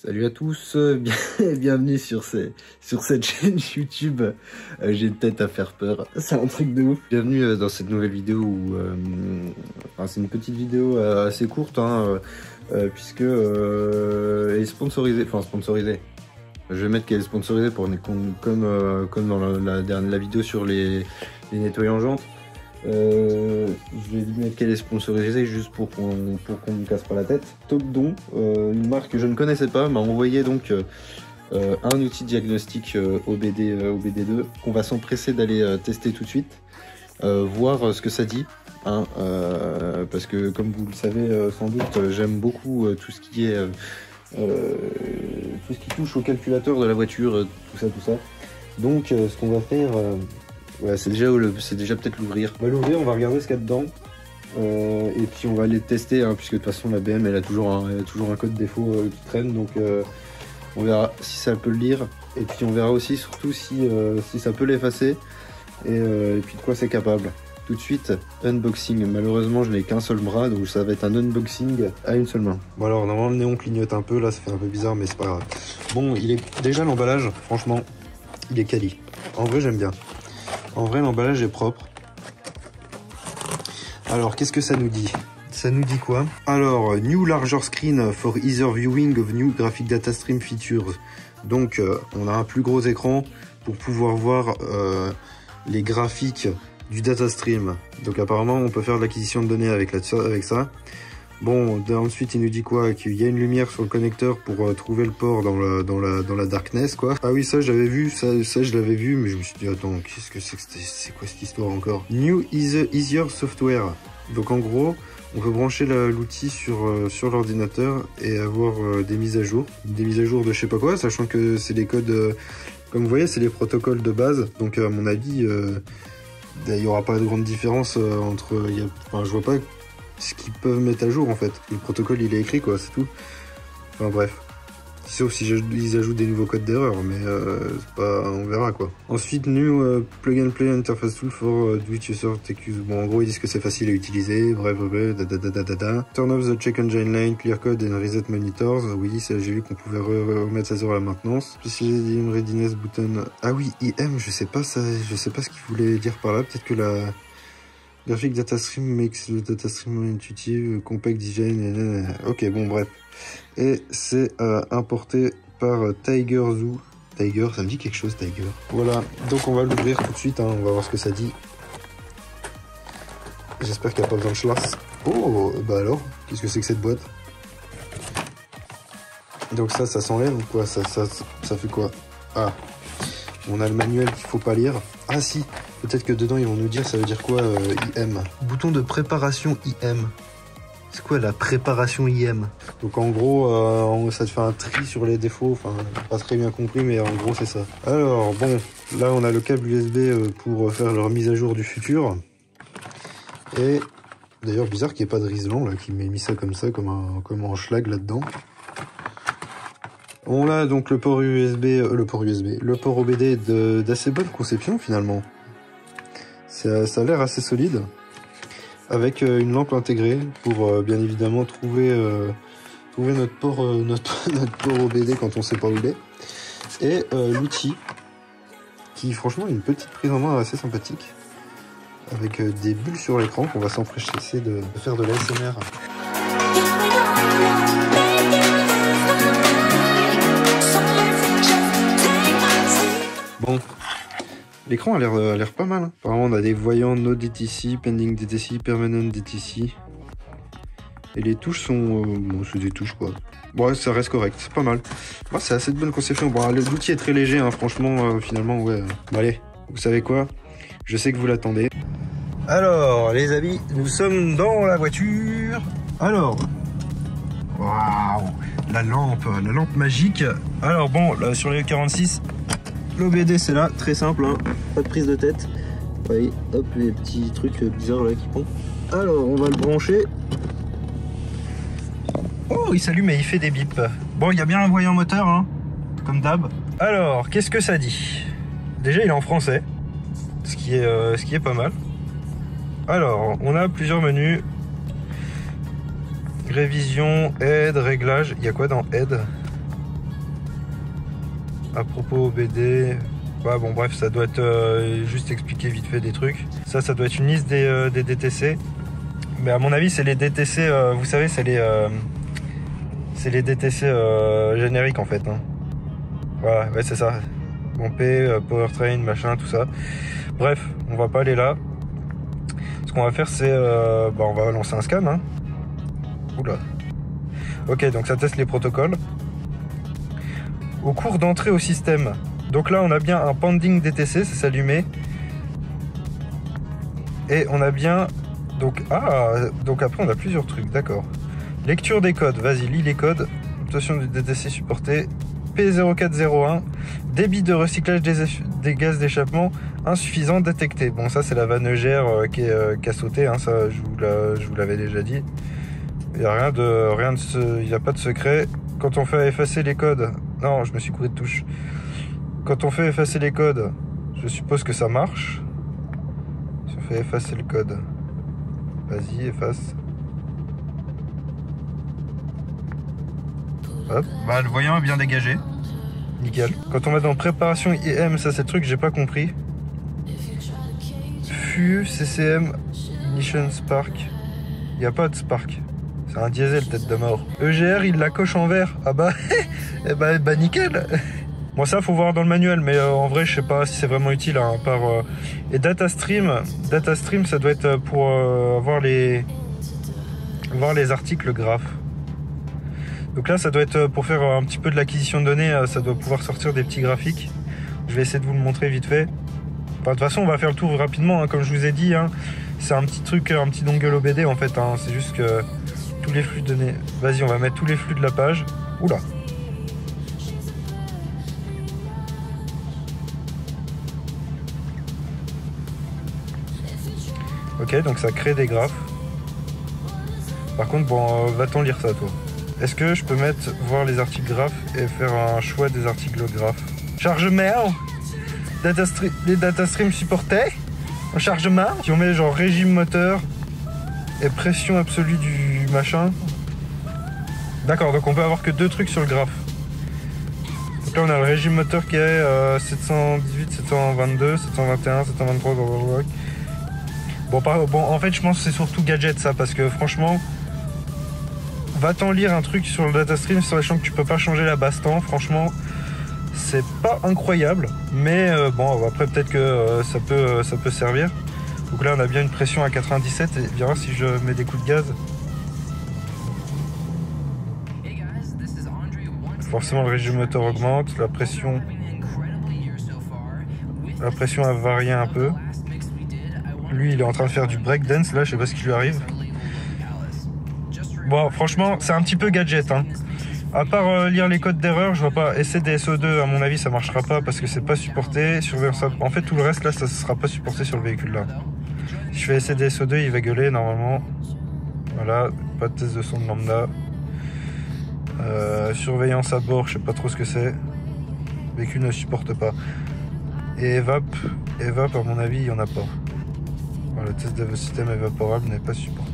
Salut à tous, bienvenue sur cette chaîne YouTube. J'ai une tête à faire peur, c'est un truc de ouf. Bienvenue dans cette nouvelle vidéo où c'est une petite vidéo assez courte puisque elle est sponsorisée, je vais mettre qu'elle est sponsorisée pour comme dans la vidéo sur les nettoyants jantes. Je vais lui mettre qu'elle est sponsorisée juste pour qu'on me casse pas la tête. Topdon, une marque que je ne connaissais pas, m'a envoyé donc un outil diagnostic OBD2 qu'on va s'empresser d'aller tester tout de suite, voir ce que ça dit, parce que comme vous le savez sans doute, j'aime beaucoup tout ce qui est tout ce qui touche au calculateur de la voiture, tout ça. Donc ce qu'on va faire, ouais, c'est déjà peut-être l'ouvrir. On va l'ouvrir, on va regarder ce qu'il y a dedans. Et puis on va aller tester, puisque de toute façon la BM elle a toujours un code défaut qui traîne, donc on verra si ça peut le lire. Et puis on verra aussi surtout si ça peut l'effacer et puis de quoi c'est capable. Tout de suite, unboxing. Malheureusement je n'ai qu'un seul bras, donc ça va être un unboxing à une seule main. Bon alors normalement le néon clignote un peu, là ça fait un peu bizarre mais c'est pas grave. Bon, il est déjà l'emballage, franchement, il est quali. En vrai j'aime bien. En vrai, l'emballage est propre. Alors, qu'est-ce que ça nous dit? Ça nous dit quoi? Alors, New Larger Screen for Easier Viewing of New Graphic Data Stream Features. Donc, on a un plus gros écran pour pouvoir voir les graphiques du data stream. Donc, apparemment, on peut faire de l'acquisition de données avec ça. Bon, ensuite il nous dit quoi? Qu'il y a une lumière sur le connecteur pour trouver le port dans la darkness, quoi. Ah oui, ça j'avais vu, ça je l'avais vu, mais je me suis dit attends, qu'est-ce que c'est quoi cette histoire encore? New Easier Software. Donc en gros, on peut brancher l'outil sur l'ordinateur et avoir des mises à jour. Des mises à jour de je sais pas quoi, sachant que c'est les codes, comme vous voyez, c'est les protocoles de base. Donc à mon avis, il n'y aura pas de grande différence entre... je vois pas ce qu'ils peuvent mettre à jour en fait. Le protocole il est écrit quoi, c'est tout. Enfin bref. Sauf si ils ajoutent des nouveaux codes d'erreur, mais on verra quoi. Ensuite, new plug and play interface tool for do it yourself TQs. Bon, en gros, ils disent que c'est facile à utiliser. Bref, Turn off the check engine line, clear code and reset monitors. Oui, j'ai vu qu'on pouvait remettre ça sur la maintenance. Specialized IM readiness button. Ah oui, IM, je sais pas ce qu'il voulait dire par là. Peut-être que la Graphic Data Stream makes le data stream intuitive, compact design. Ok, bon, bref. Et c'est importé par Tiger Zoo. Tiger, ça me dit quelque chose, Tiger. Voilà, donc on va l'ouvrir tout de suite, on va voir ce que ça dit. J'espère qu'il n'y a pas besoin de Schlass. Oh, bah alors, qu'est-ce que c'est que cette boîte? Donc ça s'enlève ou quoi? Ça fait quoi? Ah, on a le manuel qu'il faut pas lire. Ah si, peut-être que dedans ils vont nous dire ça veut dire quoi IM. Bouton de préparation IM. C'est quoi la préparation IM? Donc en gros, ça te fait un tri sur les défauts, enfin pas très bien compris, mais en gros c'est ça. Alors bon, là on a le câble USB pour faire leur mise à jour du futur. Et d'ailleurs bizarre qu'il n'y ait pas de Riesland là, qui m'ait mis ça comme ça, comme un schlag là-dedans. On a donc le port OBD d'assez bonne conception finalement. Ça a l'air assez solide. Avec une lampe intégrée pour bien évidemment trouver notre port OBD quand on sait pas où il est. Et l'outil qui franchement a une petite prise en main assez sympathique. Avec des bulles sur l'écran qu'on va s'empresser de faire de l'ASMR. Bon, l'écran a l'air pas mal. Apparemment, on a des voyants No DTC, Pending DTC, Permanent DTC. Et les touches sont... bon, c'est des touches quoi. Bon, ça reste correct, c'est pas mal. Bon, c'est assez de bonne conception. Bon, l'outil est très léger, franchement, finalement, ouais. Bon, allez, vous savez quoi? Je sais que vous l'attendez. Alors, les amis, nous sommes dans la voiture. Alors, waouh, la lampe magique. Alors bon, là, sur les 46... L'OBD c'est là, très simple, pas de prise de tête. Oui, hop, les petits trucs bizarres là qui pompent. Alors on va le brancher. Oh, il s'allume et il fait des bips. Bon, il y a bien un voyant moteur, comme d'hab. Alors, qu'est-ce que ça dit? Déjà il est en français, ce qui est pas mal. Alors, on a plusieurs menus. Révision, aide, réglage. Il y a quoi dans aide? À propos OBD, ouais, bon bref, ça doit être juste expliquer vite fait des trucs. Ça doit être une liste des DTC. Mais à mon avis, c'est les DTC, vous savez, c'est les DTC génériques en fait. Hein. Voilà, ouais, c'est ça. Pompé, powertrain, machin, tout ça. Bref, on va pas aller là. Ce qu'on va faire, c'est... on va lancer un scan. Hein. Oula. Ok, donc ça teste les protocoles. Au cours d'entrée au système. Donc là, on a bien un pending DTC, c'est s'allumer. Et on a bien... Donc après, on a plusieurs trucs, d'accord. Lecture des codes, vas-y, lis les codes. Obtention du DTC supporté. P0401, débit de recyclage des gaz d'échappement insuffisant détecté. Bon, ça c'est la vanne EGR qui a sauté, hein, ça je vous l'avais déjà dit. Il n'y a il n'y a pas de secret. Quand on fait effacer les codes, non, je me suis couru de touche. Quand on fait effacer les codes, je suppose que ça marche. Si on fait effacer le code, vas-y, efface. Hop, bah le voyant est bien dégagé. Nickel. Quand on va dans préparation IM, ça c'est le truc que j'ai pas compris. FU, CCM, Ignition Spark. Il n'y a pas de Spark. C'est un diesel tête de mort. EGR, il la coche en vert. Ah bah, bah nickel. Bon ça faut voir dans le manuel, mais en vrai je sais pas si c'est vraiment utile. Hein, Et DataStream, ça doit être pour voir les articles graphes. Donc là, ça doit être pour faire un petit peu de l'acquisition de données, ça doit pouvoir sortir des petits graphiques. Je vais essayer de vous le montrer vite fait. Enfin, de toute façon, on va faire le tour rapidement, hein, comme je vous ai dit. Hein, c'est un petit truc, un petit dongle OBD en fait. Hein, c'est juste que tous les flux de données... Vas-y, on va mettre tous les flux de la page. Oula. Ok, donc ça crée des graphes. Par contre, bon, va-t-on lire ça, toi? Est-ce que je peux mettre voir les articles graphes et faire un choix des articles graphes? Chargement, les datastreams supportés en chargement. Si on met genre régime moteur et pression absolue du machin. D'accord, donc on peut avoir que deux trucs sur le graphe. Donc là on a le régime moteur qui est 718, 722, 721, 723. Bon, en fait je pense que c'est surtout gadget ça, parce que franchement... Va-t'en lire un truc sur le DataStream, sachant que tu peux pas changer la base temps. Franchement, c'est pas incroyable, mais bon, après peut-être que ça peut servir. Donc là, on a bien une pression à 97 et viens voir si je mets des coups de gaz. Forcément, le régime moteur augmente, la pression a varié un peu. Lui, il est en train de faire du breakdance là, je sais pas ce qui lui arrive. Bon, franchement, c'est un petit peu gadget. Hein. À part lire les codes d'erreur, je vois pas. SCDSO2, à mon avis, ça marchera pas parce que c'est pas supporté. En fait, tout le reste là, ça sera pas supporté sur le véhicule là. Si je fais SCDSO2, il va gueuler normalement. Voilà, pas de test de son de lambda. Surveillance à bord, je sais pas trop ce que c'est. Le véhicule ne supporte pas. Et evap, à mon avis, il y en a pas. Voilà, le test de système évaporable n'est pas supporté.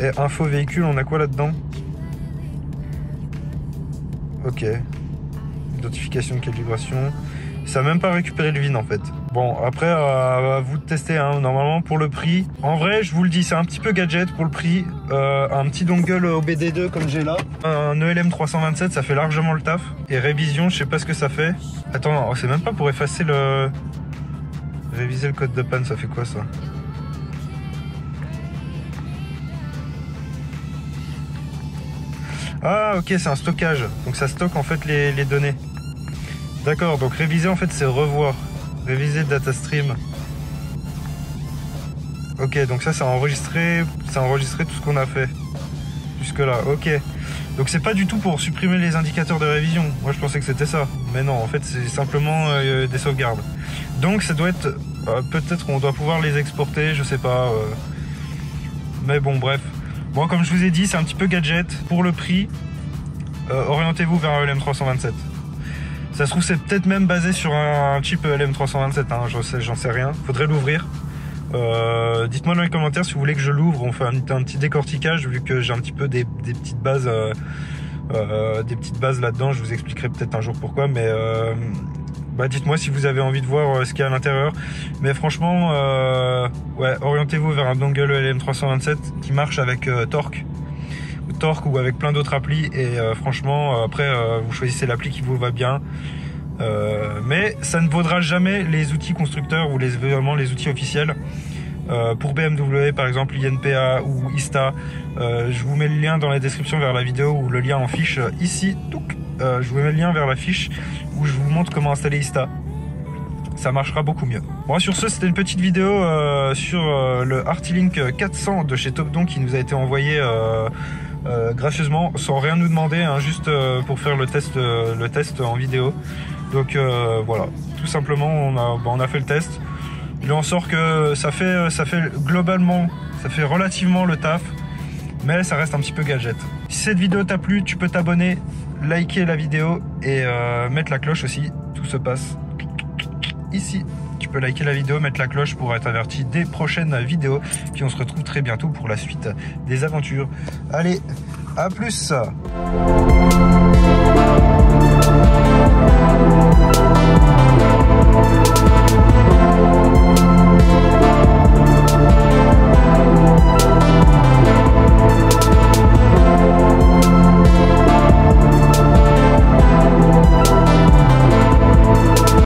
Et info véhicule, on a quoi là-dedans? Ok. Identification de calibration. Ça n'a même pas récupéré le VIN en fait. Bon, après, à vous de tester. Hein. Normalement, pour le prix, en vrai, je vous le dis, c'est un petit peu gadget pour le prix. Un petit dongle OBD2 comme j'ai là. Un ELM 327, ça fait largement le taf. Et révision, je sais pas ce que ça fait. Attends, c'est même pas pour effacer le... Réviser le code de panne, ça fait quoi ça? Ah ok, c'est un stockage, donc ça stocke en fait les données. D'accord, donc réviser en fait c'est revoir. Réviser le datastream. Ok, donc ça a enregistré tout ce qu'on a fait jusque là, ok. Donc c'est pas du tout pour supprimer les indicateurs de révision. Moi je pensais que c'était ça, mais non, en fait c'est simplement des sauvegardes. Donc ça doit être, peut-être qu'on doit pouvoir les exporter, je sais pas. Mais bon, bref. Bon, comme je vous ai dit, c'est un petit peu gadget. Pour le prix, orientez-vous vers un ELM327. Ça se trouve, c'est peut-être même basé sur un chip ELM327. Hein, j'en sais rien. Faudrait l'ouvrir. Dites-moi dans les commentaires si vous voulez que je l'ouvre. On fait un petit décortiquage, vu que j'ai un petit peu des petites bases des petites bases là-dedans. Je vous expliquerai peut-être un jour pourquoi, mais dites-moi si vous avez envie de voir ce qu'il y a à l'intérieur. Mais franchement, ouais, orientez-vous vers un dongle LM327 qui marche avec Torque ou avec plein d'autres applis. Et franchement, après, vous choisissez l'appli qui vous va bien. Mais ça ne vaudra jamais les outils constructeurs ou vraiment les outils officiels. Pour BMW par exemple, INPA ou ISTA, je vous mets le lien dans la description vers la vidéo ou le lien en fiche ici. Je vous mets le lien vers la fiche où je vous montre comment installer ISTA. Ça marchera beaucoup mieux. Bon, sur ce, c'était une petite vidéo sur le Artilink 400 de chez Topdon qui nous a été envoyé gracieusement, sans rien nous demander, hein, juste pour faire le test en vidéo. Donc voilà, tout simplement on a fait le test. Il en sort que ça fait globalement, ça fait relativement le taf, mais ça reste un petit peu gadget. Si cette vidéo t'a plu, tu peux t'abonner, liker la vidéo et mettre la cloche aussi. Tout se passe ici. Tu peux liker la vidéo, mettre la cloche pour être averti des prochaines vidéos. Puis on se retrouve très bientôt pour la suite des aventures. Allez, à plus!